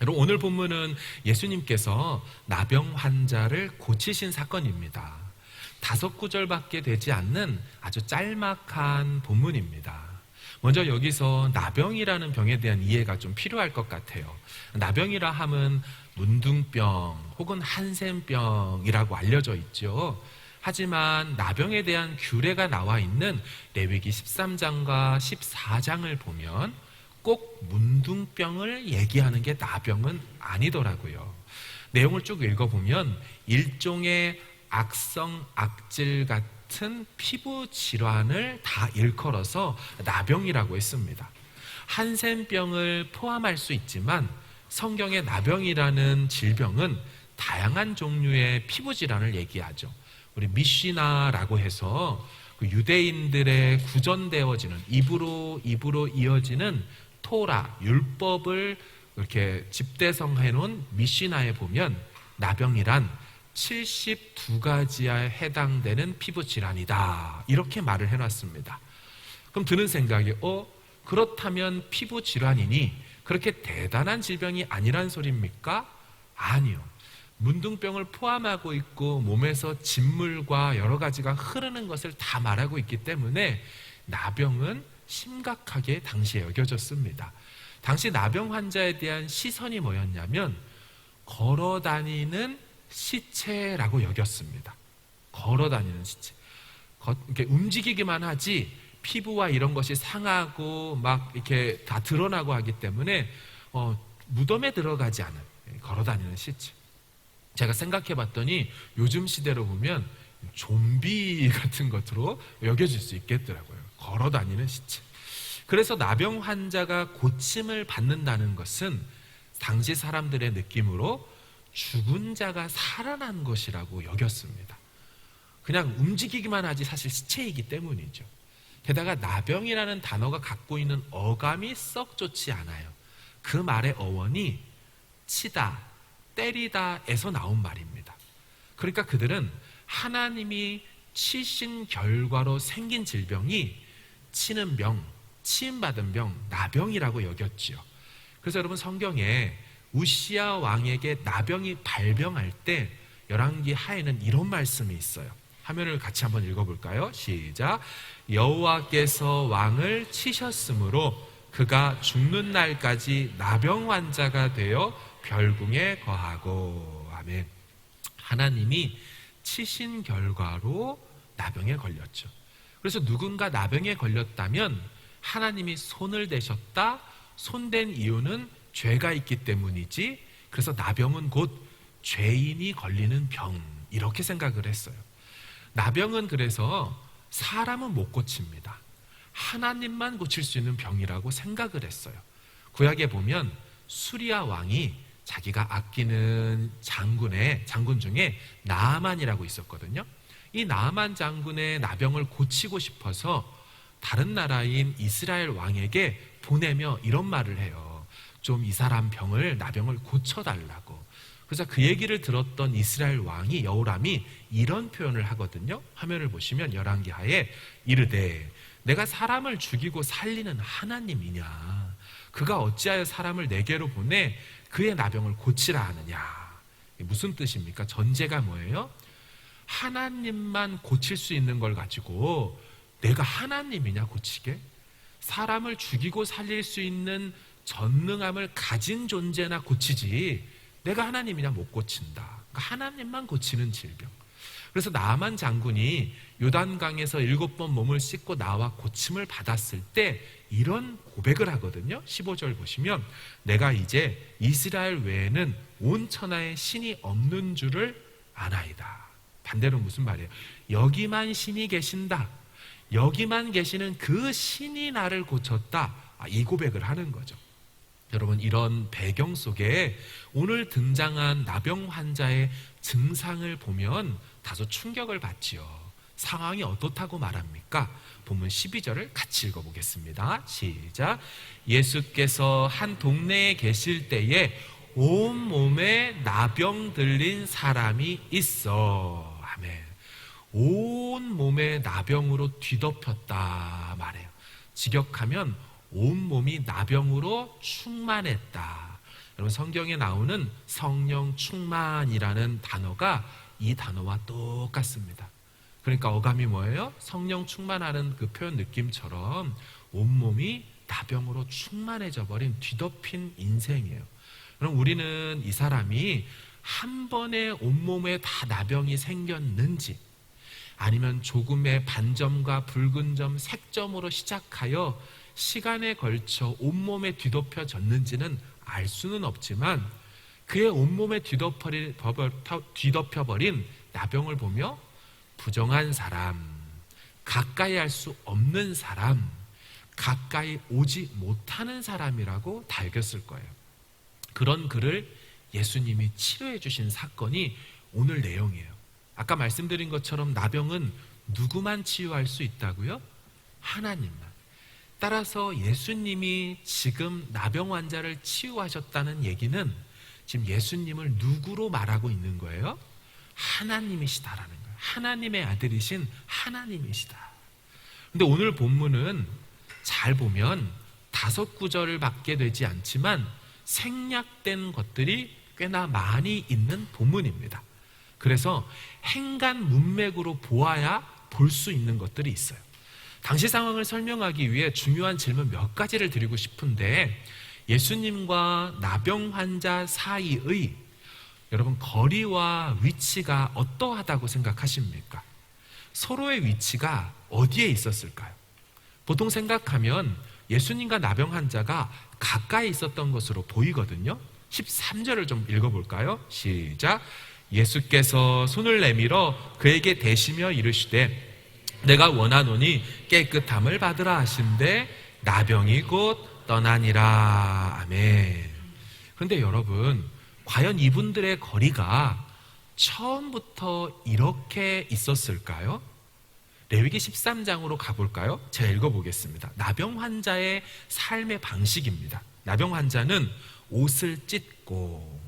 여러분, 오늘 본문은 예수님께서 나병 환자를 고치신 사건입니다. 5구절밖에 되지 않는 아주 짤막한 본문입니다. 먼저 여기서 나병이라는 병에 대한 이해가 좀 필요할 것 같아요. 나병이라 함은 문둥병 혹은 한센병이라고 알려져 있죠. 하지만 나병에 대한 규례가 나와 있는 레위기 13장과 14장을 보면 꼭 문둥병을 얘기하는 게 나병은 아니더라고요. 내용을 쭉 읽어보면 일종의 악성 악질 같은 피부 질환을 다 일컬어서 나병이라고 했습니다. 한센병을 포함할 수 있지만 성경의 나병이라는 질병은 다양한 종류의 피부 질환을 얘기하죠. 우리 미시나라고 해서 그 유대인들의 구전되어지는 입으로 이어지는 토라, 율법을 이렇게 집대성해 놓은 미시나에 보면 나병이란 72가지에 해당되는 피부 질환이다, 이렇게 말을 해놨습니다. 그럼 드는 생각이 그렇다면 피부 질환이니 그렇게 대단한 질병이 아니란 소리입니까? 아니요. 문둥병을 포함하고 있고 몸에서 진물과 여러 가지가 흐르는 것을 다 말하고 있기 때문에 나병은 심각하게 당시에 여겨졌습니다. 당시 나병 환자에 대한 시선이 뭐였냐면 걸어다니는 시체라고 여겼습니다. 걸어다니는 시체. 이렇게 움직이기만 하지 피부와 이런 것이 상하고 막 이렇게 다 드러나고 하기 때문에 무덤에 들어가지 않은 걸어다니는 시체. 제가 생각해 봤더니 요즘 시대로 보면 좀비 같은 것으로 여겨질 수 있겠더라고요. 걸어다니는 시체. 그래서 나병 환자가 고침을 받는다는 것은 당시 사람들의 느낌으로 죽은 자가 살아난 것이라고 여겼습니다. 그냥 움직이기만 하지 사실 시체이기 때문이죠. 게다가 나병이라는 단어가 갖고 있는 어감이 썩 좋지 않아요. 그 말의 어원이 치다, 때리다에서 나온 말입니다. 그러니까 그들은 하나님이 치신 결과로 생긴 질병이 치는 병, 치임받은 병, 나병이라고 여겼지요. 그래서 여러분, 성경에 우시야 왕에게 나병이 발병할 때 열왕기 하에는 이런 말씀이 있어요. 화면을 같이 한번 읽어볼까요? 시작. 여호와께서 왕을 치셨으므로 그가 죽는 날까지 나병 환자가 되어 별궁에 거하고. 아멘. 하나님이 치신 결과로 나병에 걸렸죠. 그래서 누군가 나병에 걸렸다면 하나님이 손을 대셨다. 손댄 이유는 죄가 있기 때문이지, 그래서 나병은 곧 죄인이 걸리는 병, 이렇게 생각을 했어요. 나병은 그래서 사람은 못 고칩니다. 하나님만 고칠 수 있는 병이라고 생각을 했어요. 구약에 보면 수리아 왕이 자기가 아끼는 장군 중에 나아만이라고 있었거든요. 이 나아만 장군의 나병을 고치고 싶어서 다른 나라인 이스라엘 왕에게 보내며 이런 말을 해요. 좀 이 사람 나병을 고쳐달라고. 그래서 그 얘기를 들었던 이스라엘 왕이 여호람이 이런 표현을 하거든요. 화면을 보시면 열왕기 하에 이르되 내가 사람을 죽이고 살리는 하나님이냐, 그가 어찌하여 사람을 내게로 보내 그의 나병을 고치라 하느냐. 무슨 뜻입니까? 전제가 뭐예요? 하나님만 고칠 수 있는 걸 가지고 내가 하나님이냐 고치게? 사람을 죽이고 살릴 수 있는 전능함을 가진 존재나 고치지 내가 하나님이냐 못 고친다. 그러니까 하나님만 고치는 질병. 그래서 나아만 장군이 요단강에서 7번 몸을 씻고 나와 고침을 받았을 때 이런 고백을 하거든요. 15절 보시면 내가 이제 이스라엘 외에는 온 천하에 신이 없는 줄을 아나이다. 반대로 무슨 말이에요? 여기만 신이 계신다. 여기만 계시는 그 신이 나를 고쳤다. 이 고백을 하는 거죠. 여러분, 이런 배경 속에 오늘 등장한 나병 환자의 증상을 보면 다소 충격을 받지요. 상황이 어떻다고 말합니까? 본문 12절을 같이 읽어보겠습니다. 시작. 예수께서 한 동네에 계실 때에 온 몸에 나병 들린 사람이 있어. 아멘. 온 몸에 나병으로 뒤덮였다 말해요. 직역하면 온 몸이 나병으로 충만했다. 여러분, 성경에 나오는 성령 충만이라는 단어가 이 단어와 똑같습니다. 그러니까 어감이 뭐예요? 성령 충만하는 그 표현 느낌처럼 온몸이 나병으로 충만해져 버린 뒤덮인 인생이에요. 그럼 우리는 이 사람이 한 번에 온몸에 다 나병이 생겼는지, 아니면 조금의 반점과 붉은 점, 색점으로 시작하여 시간에 걸쳐 온몸에 뒤덮여졌는지는 알 수는 없지만, 그의 온몸에 뒤덮여버린 나병을 보며 부정한 사람, 가까이 할 수 없는 사람, 가까이 오지 못하는 사람이라고 달겼을 거예요. 그런 그를 예수님이 치료해 주신 사건이 오늘 내용이에요. 아까 말씀드린 것처럼 나병은 누구만 치유할 수 있다고요? 하나님만. 따라서 예수님이 지금 나병 환자를 치유하셨다는 얘기는 지금 예수님을 누구로 말하고 있는 거예요? 하나님이시다라는 거예요. 하나님의 아들이신 하나님이시다. 근데 오늘 본문은 잘 보면 5구절을 밖에 되지 않지만 생략된 것들이 꽤나 많이 있는 본문입니다. 그래서 행간 문맥으로 보아야 볼 수 있는 것들이 있어요. 당시 상황을 설명하기 위해 중요한 질문 몇 가지를 드리고 싶은데, 예수님과 나병 환자 사이의 여러분 거리와 위치가 어떠하다고 생각하십니까? 서로의 위치가 어디에 있었을까요? 보통 생각하면 예수님과 나병 환자가 가까이 있었던 것으로 보이거든요. 13절을 좀 읽어볼까요? 시작. 예수께서 손을 내밀어 그에게 대시며 이르시되 내가 원하노니 깨끗함을 받으라 하신대 나병이 곧 떠나니라. 아멘. 그런데 여러분, 과연 이분들의 거리가 처음부터 이렇게 있었을까요? 레위기 13장으로 가볼까요? 제가 읽어보겠습니다. 나병 환자의 삶의 방식입니다. 나병 환자는 옷을 찢고,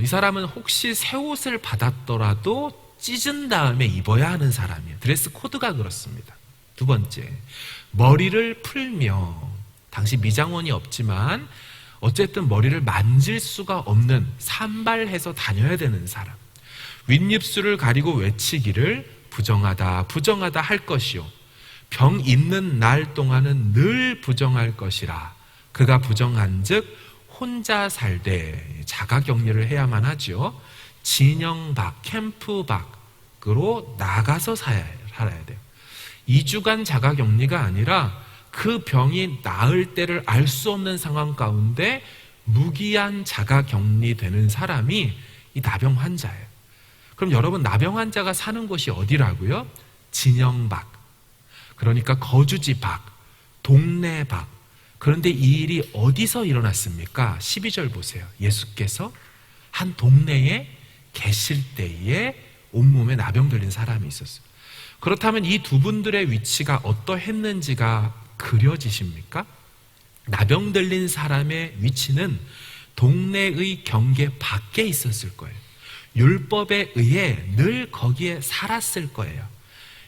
이 사람은 혹시 새 옷을 받았더라도 찢은 다음에 입어야 하는 사람이에요. 드레스 코드가 그렇습니다. 두 번째, 머리를 풀며, 당시 미장원이 없지만 어쨌든 머리를 만질 수가 없는 산발해서 다녀야 되는 사람. 윗입술을 가리고 외치기를 부정하다 부정하다 할 것이요 병 있는 날 동안은 늘 부정할 것이라. 그가 부정한즉 혼자 살되 자가격리를 해야만 하죠. 진영 밖, 캠프 밖으로 나가서 살아야 돼요. 2주간 자가격리가 아니라 그 병이 나을 때를 알 수 없는 상황 가운데 무기한 자가격리되는 사람이 이 나병 환자예요. 그럼 여러분, 나병 환자가 사는 곳이 어디라고요? 진영 밖, 그러니까 거주지 밖, 동네 밖. 그런데 이 일이 어디서 일어났습니까? 12절 보세요. 예수께서 한 동네에 계실 때에 온몸에 나병 들린 사람이 있었어요. 그렇다면 이 두 분들의 위치가 어떠했는지가 그려지십니까? 나병 들린 사람의 위치는 동네의 경계 밖에 있었을 거예요. 율법에 의해 늘 거기에 살았을 거예요.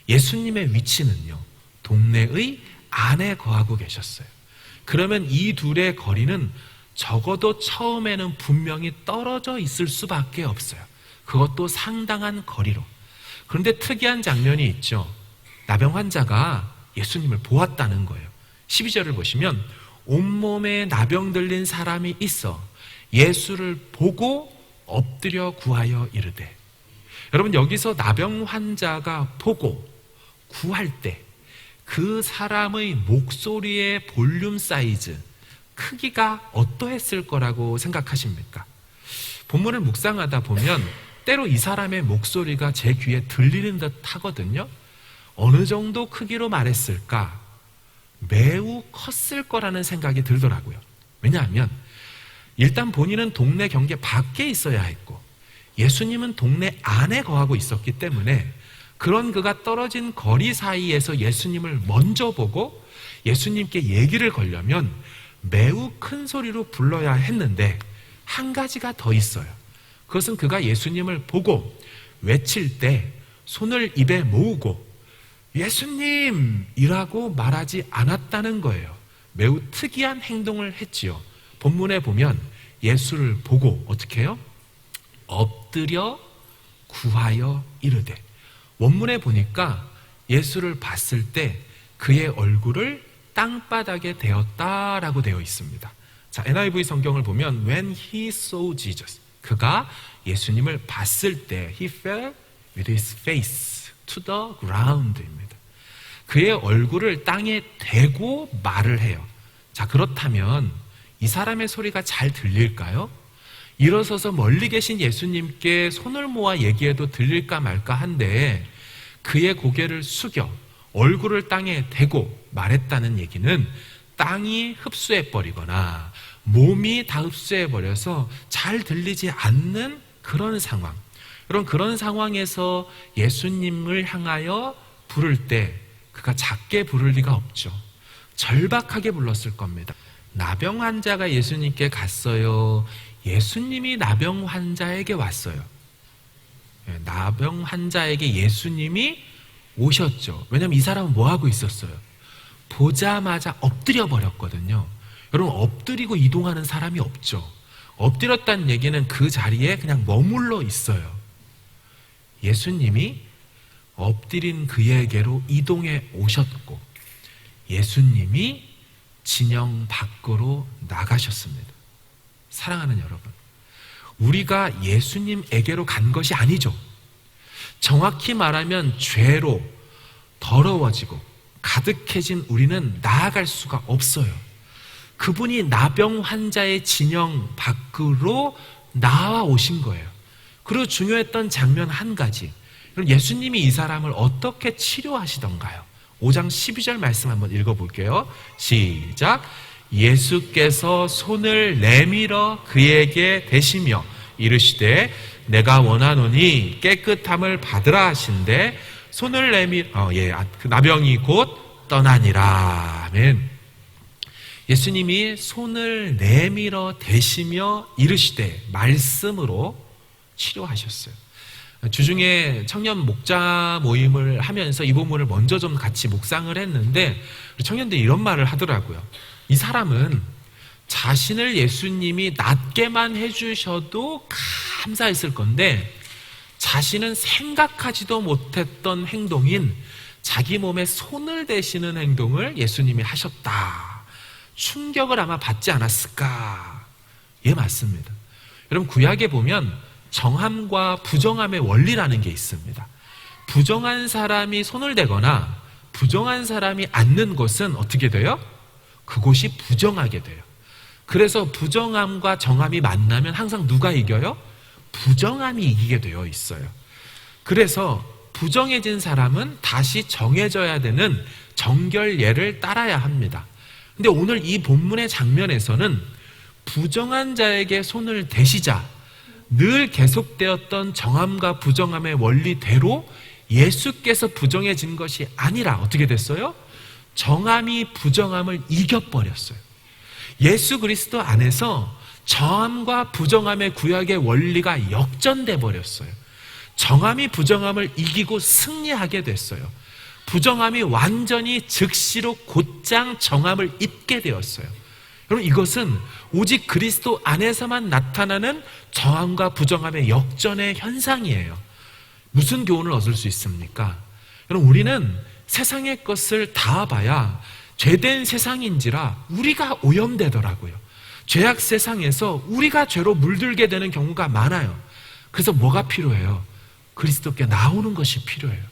예수님의 위치는요, 동네의 안에 거하고 계셨어요. 그러면 이 둘의 거리는 적어도 처음에는 분명히 떨어져 있을 수밖에 없어요. 그것도 상당한 거리로. 그런데 특이한 장면이 있죠. 나병 환자가 예수님을 보았다는 거예요. 12절을 보시면 온몸에 나병 들린 사람이 있어 예수를 보고 엎드려 구하여 이르되. 여러분, 여기서 나병 환자가 보고 구할 때 그 사람의 목소리의 볼륨 사이즈, 크기가 어떠했을 거라고 생각하십니까? 본문을 묵상하다 보면 때로 이 사람의 목소리가 제 귀에 들리는 듯 하거든요. 어느 정도 크기로 말했을까? 매우 컸을 거라는 생각이 들더라고요. 왜냐하면 일단 본인은 동네 경계 밖에 있어야 했고 예수님은 동네 안에 거하고 있었기 때문에 그런 그가 떨어진 거리 사이에서 예수님을 먼저 보고 예수님께 얘기를 걸려면 매우 큰 소리로 불러야 했는데, 한 가지가 더 있어요. 그것은 그가 예수님을 보고 외칠 때 손을 입에 모으고 예수님이라고 말하지 않았다는 거예요. 매우 특이한 행동을 했지요. 본문에 보면 예수를 보고 어떻게 해요? 엎드려 구하여 이르되. 원문에 보니까 예수를 봤을 때 그의 얼굴을 땅바닥에 대었다라고 되어 있습니다. 자, NIV 성경을 보면 when he saw Jesus, 그가 예수님을 봤을 때 he fell with his face to the ground입니다. 그의 얼굴을 땅에 대고 말을 해요. 자, 그렇다면 이 사람의 소리가 잘 들릴까요? 일어서서 멀리 계신 예수님께 손을 모아 얘기해도 들릴까 말까 한데 그의 고개를 숙여 얼굴을 땅에 대고 말했다는 얘기는 땅이 흡수해버리거나 몸이 다 흡수해버려서 잘 들리지 않는 그런 상황. 그런 상황에서 예수님을 향하여 부를 때 그가 작게 부를 리가 없죠. 절박하게 불렀을 겁니다. 나병 환자가 예수님께 갔어요? 예수님이 나병 환자에게 왔어요? 나병 환자에게 예수님이 오셨죠. 왜냐하면 이 사람은 뭐 하고 있었어요? 보자마자 엎드려 버렸거든요. 여러분, 엎드리고 이동하는 사람이 없죠. 엎드렸다는 얘기는 그 자리에 그냥 머물러 있어요. 예수님이 엎드린 그에게로 이동해 오셨고 예수님이 진영 밖으로 나가셨습니다. 사랑하는 여러분, 우리가 예수님에게로 간 것이 아니죠. 정확히 말하면 죄로 더러워지고 가득해진 우리는 나아갈 수가 없어요. 그분이 나병 환자의 진영 밖으로 나와 오신 거예요. 그리고 중요했던 장면 한 가지. 예수님이 이 사람을 어떻게 치료하시던가요? 5장 12절 말씀 한번 읽어볼게요. 시작. 예수께서 손을 내밀어 그에게 대시며 이르시되 내가 원하노니 깨끗함을 받으라 하신대 손을 내밀어 그 나병이 곧 떠나니라. 아멘. 예수님이 손을 내밀어 대시며 이르시되 말씀으로 치료하셨어요. 주중에 청년 목자 모임을 하면서 이 본문을 먼저 좀 같이 묵상을 했는데 청년들이 이런 말을 하더라고요. 이 사람은 자신을 예수님이 낫게만 해주셔도 감사했을 건데 자신은 생각하지도 못했던 행동인 자기 몸에 손을 대시는 행동을 예수님이 하셨다. 충격을 아마 받지 않았을까? 예, 맞습니다. 여러분, 구약에 보면 정함과 부정함의 원리라는 게 있습니다. 부정한 사람이 손을 대거나 부정한 사람이 앉는 곳은 어떻게 돼요? 그곳이 부정하게 돼요. 그래서 부정함과 정함이 만나면 항상 누가 이겨요? 부정함이 이기게 되어 있어요. 그래서 부정해진 사람은 다시 정해져야 되는 정결례를 따라야 합니다. 근데 오늘 이 본문의 장면에서는 부정한 자에게 손을 대시자 늘 계속되었던 정함과 부정함의 원리대로 예수께서 부정해진 것이 아니라 어떻게 됐어요? 정함이 부정함을 이겨버렸어요. 예수 그리스도 안에서 정함과 부정함의 구약의 원리가 역전돼 버렸어요. 정함이 부정함을 이기고 승리하게 됐어요. 부정함이 완전히 즉시로 곧장 정함을 잇게 되었어요. 여러분, 이것은 오직 그리스도 안에서만 나타나는 정함과 부정함의 역전의 현상이에요. 무슨 교훈을 얻을 수 있습니까? 여러분, 우리는 세상의 것을 다 봐야 죄된 세상인지라 우리가 오염되더라고요. 죄악 세상에서 우리가 죄로 물들게 되는 경우가 많아요. 그래서 뭐가 필요해요? 그리스도께 나오는 것이 필요해요.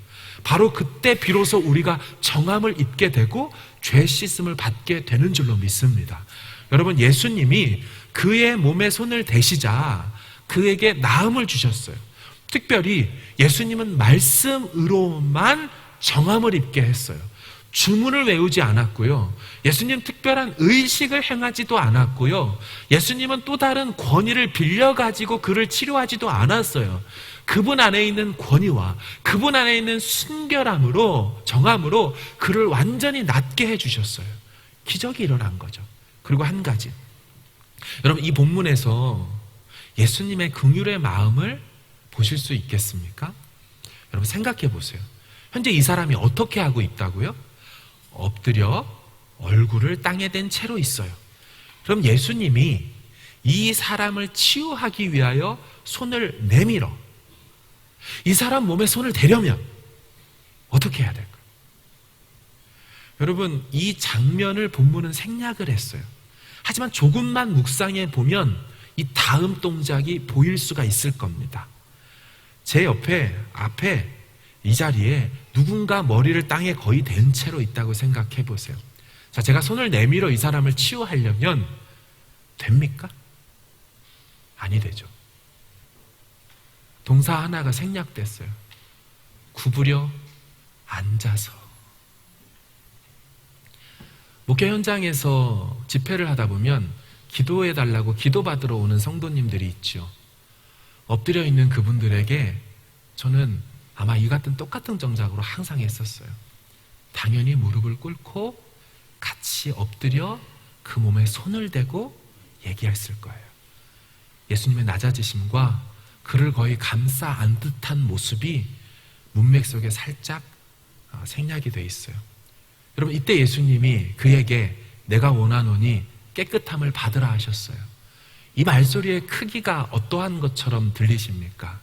바로 그때 비로소 우리가 정함을 입게 되고 죄 씻음을 받게 되는 줄로 믿습니다. 여러분, 예수님이 그의 몸에 손을 대시자 그에게 나음을 주셨어요. 특별히 예수님은 말씀으로만 정함을 입게 했어요. 주문을 외우지 않았고요. 예수님 특별한 의식을 행하지도 않았고요. 예수님은 또 다른 권위를 빌려가지고 그를 치료하지도 않았어요. 그분 안에 있는 권위와 그분 안에 있는 순결함으로, 정함으로 그를 완전히 낫게 해주셨어요. 기적이 일어난 거죠. 그리고 한 가지, 여러분, 이 본문에서 예수님의 긍휼의 마음을 보실 수 있겠습니까? 여러분, 생각해 보세요. 현재 이 사람이 어떻게 하고 있다고요? 엎드려 얼굴을 땅에 댄 채로 있어요. 그럼 예수님이 이 사람을 치유하기 위하여 손을 내밀어 이 사람 몸에 손을 대려면 어떻게 해야 될까요? 여러분, 이 장면을 본문은 생략을 했어요. 하지만 조금만 묵상해 보면 이 다음 동작이 보일 수가 있을 겁니다. 제 앞에 이 자리에 누군가 머리를 땅에 거의 댄 채로 있다고 생각해 보세요. 자, 제가 손을 내밀어 이 사람을 치유하려면 됩니까? 아니 되죠. 동사 하나가 생략됐어요. 구부려 앉아서. 목회 현장에서 집회를 하다 보면 기도해달라고 기도받으러 오는 성도님들이 있죠. 엎드려 있는 그분들에게 저는 아마 이 같은 똑같은 정작으로 항상 했었어요. 당연히 무릎을 꿇고 같이 엎드려 그 몸에 손을 대고 얘기했을 거예요. 예수님의 낮아지심과 그를 거의 감싸 안 듯한 모습이 문맥 속에 살짝 생략이 돼 있어요. 여러분, 이때 예수님이 그에게 내가 원하노니 깨끗함을 받으라 하셨어요. 이 말소리의 크기가 어떠한 것처럼 들리십니까?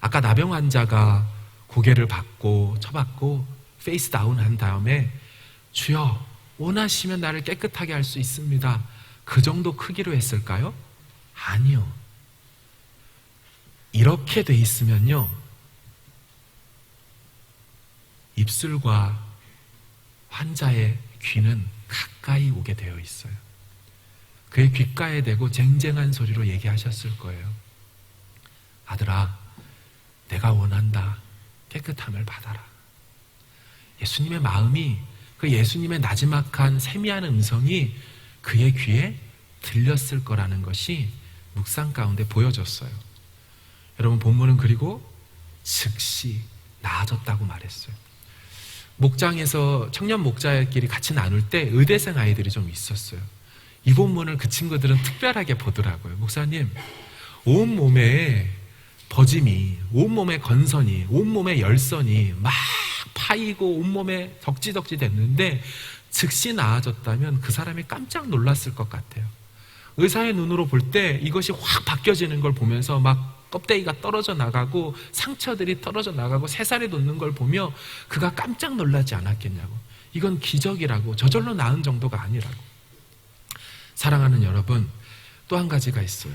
아까 나병 환자가 고개를 쳐받고 페이스 다운 한 다음에 주여 원하시면 나를 깨끗하게 할 수 있습니다. 그 정도 크기로 했을까요? 아니요. 이렇게 돼 있으면요, 입술과 환자의 귀는 가까이 오게 되어 있어요. 그의 귓가에 대고 쟁쟁한 소리로 얘기하셨을 거예요. 아들아, 내가 원한다. 깨끗함을 받아라. 예수님의 마음이, 그 예수님의 나지막한 세미한 음성이 그의 귀에 들렸을 거라는 것이 묵상 가운데 보여졌어요. 여러분, 본문은 그리고 즉시 나아졌다고 말했어요. 목장에서 청년 목자들끼리 같이 나눌 때 의대생 아이들이 좀 있었어요. 이 본문을 그 친구들은 특별하게 보더라고요. 목사님, 온몸에 버짐이, 온몸에 건선이, 온몸에 열선이 막 파이고 온몸에 덕지덕지 됐는데 즉시 나아졌다면 그 사람이 깜짝 놀랐을 것 같아요. 의사의 눈으로 볼 때 이것이 확 바뀌어지는 걸 보면서 막 껍데기가 떨어져 나가고 상처들이 떨어져 나가고 새살이 돋는 걸 보며 그가 깜짝 놀라지 않았겠냐고. 이건 기적이라고, 저절로 나은 정도가 아니라고. 사랑하는 여러분, 또 한 가지가 있어요.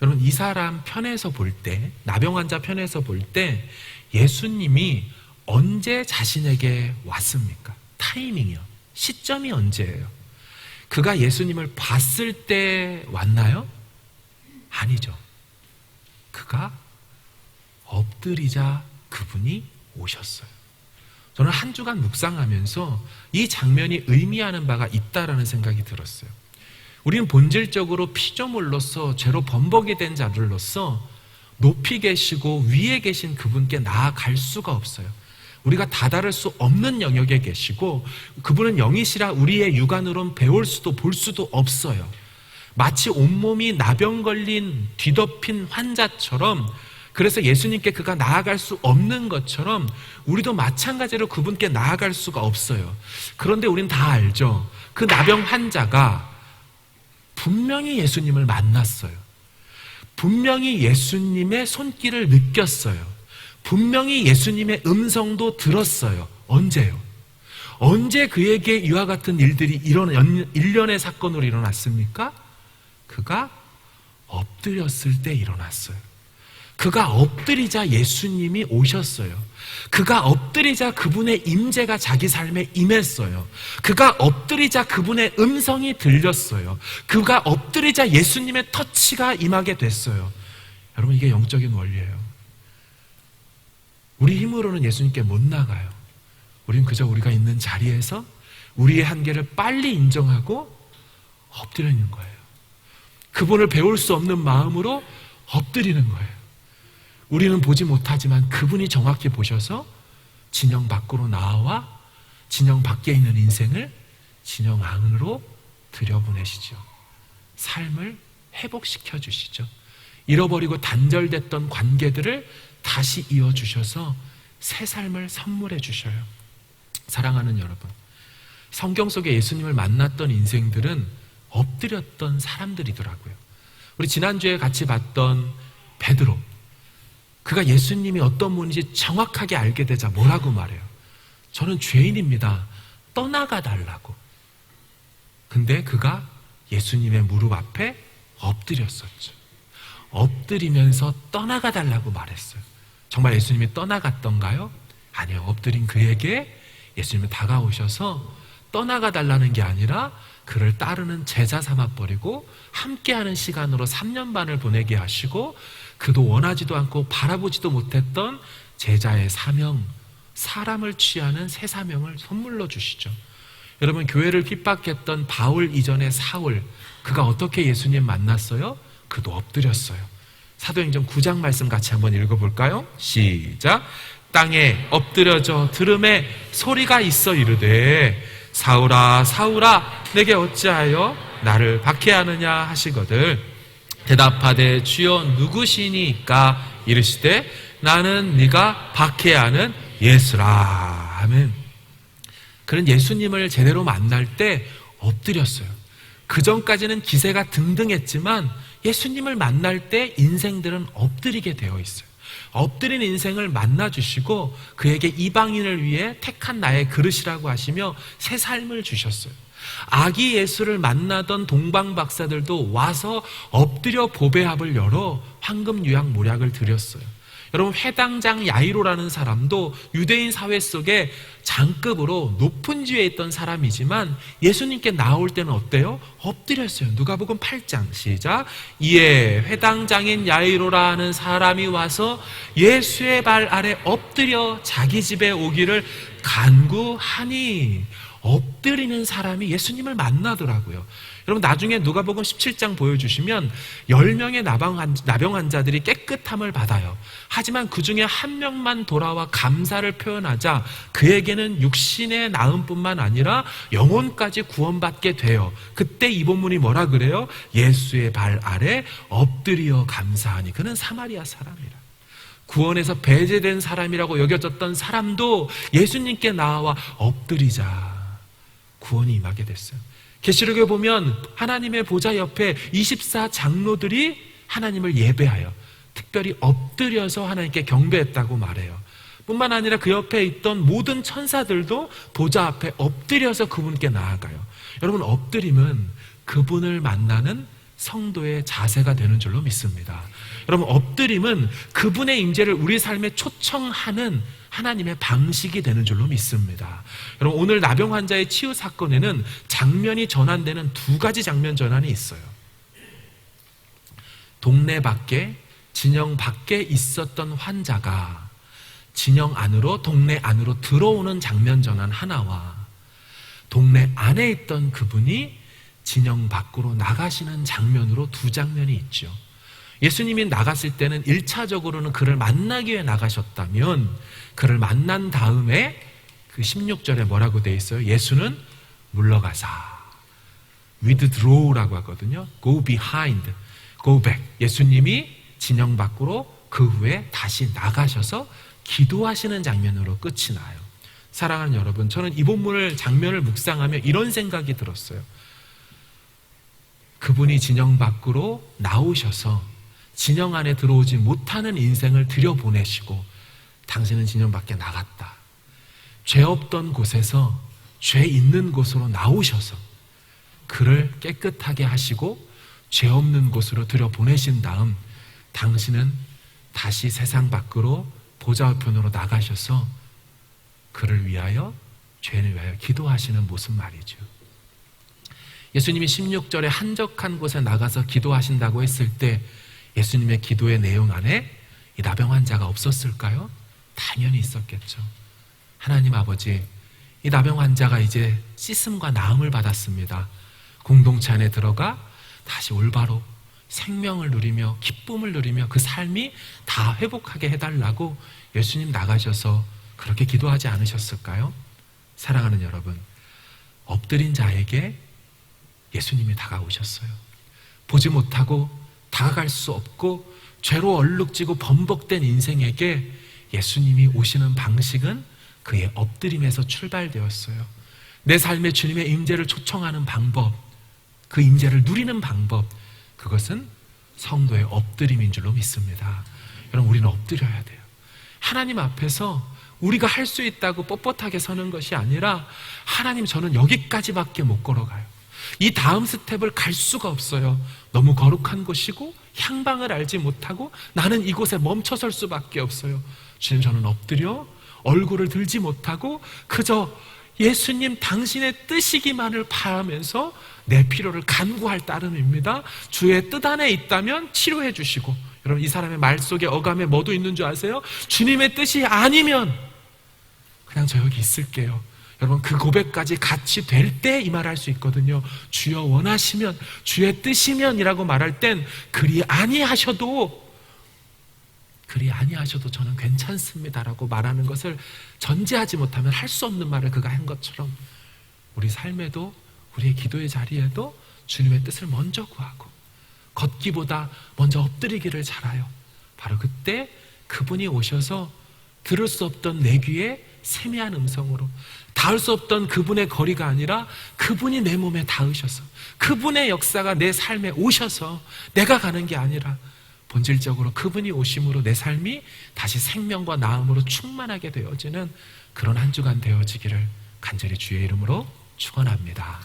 여러분, 이 사람 편에서 볼 때, 나병 환자 편에서 볼 때 예수님이 언제 자신에게 왔습니까? 타이밍이요. 시점이 언제예요? 그가 예수님을 봤을 때 왔나요? 아니죠. 그가 엎드리자 그분이 오셨어요. 저는 한 주간 묵상하면서 이 장면이 의미하는 바가 있다라는 생각이 들었어요. 우리는 본질적으로 피조물로서 죄로 범벅이 된 자들로서 높이 계시고 위에 계신 그분께 나아갈 수가 없어요. 우리가 다다를 수 없는 영역에 계시고 그분은 영이시라 우리의 육안으로는 배울 수도 볼 수도 없어요. 마치 온몸이 나병 걸린 뒤덮인 환자처럼, 그래서 예수님께 그가 나아갈 수 없는 것처럼 우리도 마찬가지로 그분께 나아갈 수가 없어요. 그런데 우린 다 알죠. 그 나병 환자가 분명히 예수님을 만났어요. 분명히 예수님의 손길을 느꼈어요. 분명히 예수님의 음성도 들었어요. 언제요? 언제 그에게 이와 같은 일들이 일련의 사건으로 일어났습니까? 그가 엎드렸을 때 일어났어요. 그가 엎드리자 예수님이 오셨어요. 그가 엎드리자 그분의 임재가 자기 삶에 임했어요. 그가 엎드리자 그분의 음성이 들렸어요. 그가 엎드리자 예수님의 터치가 임하게 됐어요. 여러분, 이게 영적인 원리예요. 우리 힘으로는 예수님께 못 나가요. 우린 그저 우리가 있는 자리에서 우리의 한계를 빨리 인정하고 엎드리는 거예요. 그분을 배울 수 없는 마음으로 엎드리는 거예요. 우리는 보지 못하지만 그분이 정확히 보셔서 진영 밖으로 나와 진영 밖에 있는 인생을 진영 안으로 들여보내시죠. 삶을 회복시켜 주시죠. 잃어버리고 단절됐던 관계들을 다시 이어주셔서 새 삶을 선물해 주셔요. 사랑하는 여러분, 성경 속에 예수님을 만났던 인생들은 엎드렸던 사람들이더라고요. 우리 지난주에 같이 봤던 베드로, 그가 예수님이 어떤 분인지 정확하게 알게 되자 뭐라고 말해요? 저는 죄인입니다. 떠나가 달라고. 근데 그가 예수님의 무릎 앞에 엎드렸었죠. 엎드리면서 떠나가 달라고 말했어요. 정말 예수님이 떠나갔던가요? 아니요. 엎드린 그에게 예수님이 다가오셔서 떠나가 달라는 게 아니라 그를 따르는 제자 삼아버리고 함께하는 시간으로 3년 반을 보내게 하시고, 그도 원하지도 않고 바라보지도 못했던 제자의 사명, 사람을 취하는 새 사명을 선물로 주시죠. 여러분, 교회를 핍박했던 바울 이전의 사울, 그가 어떻게 예수님 만났어요? 그도 엎드렸어요. 사도행전 9장 말씀 같이 한번 읽어볼까요? 시작. 땅에 엎드려져 들음에 소리가 있어 이르되 사울아 사울아 내게 어찌하여 나를 박해하느냐 하시거늘 대답하되 주여 누구시니까 이르시되 나는 네가 박해하는 예수라. 아멘. 그는 예수님을 제대로 만날 때 엎드렸어요. 그 전까지는 기세가 등등했지만 예수님을 만날 때 인생들은 엎드리게 되어 있어요. 엎드린 인생을 만나주시고 그에게 이방인을 위해 택한 나의 그릇이라고 하시며 새 삶을 주셨어요. 아기 예수를 만나던 동방 박사들도 와서 엎드려 보배합을 열어 황금 유향 모략을 드렸어요. 여러분, 회당장 야이로라는 사람도 유대인 사회 속에 장급으로 높은 지위에 있던 사람이지만 예수님께 나올 때는 어때요? 엎드렸어요. 누가복음 8장 시작. 이에 회당장인 야이로라는 사람이 와서 예수의 발 아래 엎드려 자기 집에 오기를 간구하니, 엎드리는 사람이 예수님을 만나더라고요. 여러분, 나중에 누가복음 17장 보여주시면 10명의 나병 환자들이 깨끗함을 받아요. 하지만 그 중에 한 명만 돌아와 감사를 표현하자 그에게는 육신의 나음뿐만 아니라 영혼까지 구원받게 돼요. 그때 이 본문이 뭐라 그래요? 예수의 발 아래 엎드려 감사하니. 그는 사마리아 사람이라. 구원에서 배제된 사람이라고 여겨졌던 사람도 예수님께 나와 엎드리자 구원이 임하게 됐어요. 계시록에 보면 하나님의 보좌 옆에 24장로들이 하나님을 예배하여 특별히 엎드려서 하나님께 경배했다고 말해요. 뿐만 아니라 그 옆에 있던 모든 천사들도 보좌 앞에 엎드려서 그분께 나아가요. 여러분, 엎드림은 그분을 만나는 성도의 자세가 되는 줄로 믿습니다. 여러분, 엎드림은 그분의 임재를 우리 삶에 초청하는 하나님의 방식이 되는 줄로 믿습니다. 여러분, 오늘 나병 환자의 치유 사건에는 장면이 전환되는 두 가지 장면 전환이 있어요. 동네 밖에, 진영 밖에 있었던 환자가 진영 안으로, 동네 안으로 들어오는 장면 전환 하나와, 동네 안에 있던 그분이 진영 밖으로 나가시는 장면으로 두 장면이 있죠. 예수님이 나갔을 때는 1차적으로는 그를 만나기 위해 나가셨다면, 그를 만난 다음에 그 16절에 뭐라고 돼 있어요? 예수는 물러가사, withdraw라고 하거든요. go behind, go back. 예수님이 진영 밖으로 그 후에 다시 나가셔서 기도하시는 장면으로 끝이 나요. 사랑하는 여러분, 저는 이 본문을 장면을 묵상하며 이런 생각이 들었어요. 그분이 진영 밖으로 나오셔서 진영 안에 들어오지 못하는 인생을 들여보내시고 당신은 진영 밖에 나갔다. 죄 없던 곳에서 죄 있는 곳으로 나오셔서 그를 깨끗하게 하시고 죄 없는 곳으로 들여보내신 다음 당신은 다시 세상 밖으로 보좌 우편으로 나가셔서 그를 위하여, 죄인을 위하여 기도하시는 모습 말이죠. 예수님이 16절에 한적한 곳에 나가서 기도하신다고 했을 때 예수님의 기도의 내용 안에 이 나병 환자가 없었을까요? 당연히 있었겠죠. 하나님 아버지, 이 나병 환자가 이제 씻음과 나음을 받았습니다. 공동체 안에 들어가 다시 올바로 생명을 누리며 기쁨을 누리며 그 삶이 다 회복하게 해달라고 예수님 나가셔서 그렇게 기도하지 않으셨을까요? 사랑하는 여러분, 엎드린 자에게 예수님이 다가오셨어요. 보지 못하고 다가갈 수 없고 죄로 얼룩지고 범벅된 인생에게 예수님이 오시는 방식은 그의 엎드림에서 출발되었어요. 내 삶에 주님의 임재를 초청하는 방법, 그 임재를 누리는 방법, 그것은 성도의 엎드림인 줄로 믿습니다. 여러분, 우리는 엎드려야 돼요. 하나님 앞에서 우리가 할 수 있다고 뻣뻣하게 서는 것이 아니라, 하나님, 저는 여기까지밖에 못 걸어가요. 이 다음 스텝을 갈 수가 없어요. 너무 거룩한 곳이고 향방을 알지 못하고 나는 이곳에 멈춰설 수밖에 없어요. 주님, 저는 엎드려 얼굴을 들지 못하고 그저 예수님 당신의 뜻이기만을 바라면서 내 필요를 간구할 따름입니다. 주의 뜻 안에 있다면 치료해 주시고, 여러분, 이 사람의 말 속에 어감에 뭐도 있는 줄 아세요? 주님의 뜻이 아니면 그냥 저 여기 있을게요. 여러분, 그 고백까지 같이 될 때 이 말 할 수 있거든요. 주여 원하시면, 주의 뜻이면 이라고 말할 땐 그리 아니하셔도 저는 괜찮습니다라고 말하는 것을 전제하지 못하면 할 수 없는 말을 그가 한 것처럼, 우리 삶에도, 우리의 기도의 자리에도 주님의 뜻을 먼저 구하고 걷기보다 먼저 엎드리기를 잘하요. 바로 그때 그분이 오셔서 들을 수 없던 내 귀에 세미한 음성으로, 닿을 수 없던 그분의 거리가 아니라 그분이 내 몸에 닿으셔서, 그분의 역사가 내 삶에 오셔서 내가 가는 게 아니라 본질적으로 그분이 오심으로 내 삶이 다시 생명과 나음으로 충만하게 되어지는 그런 한 주간 되어지기를 간절히 주의 이름으로 축원합니다.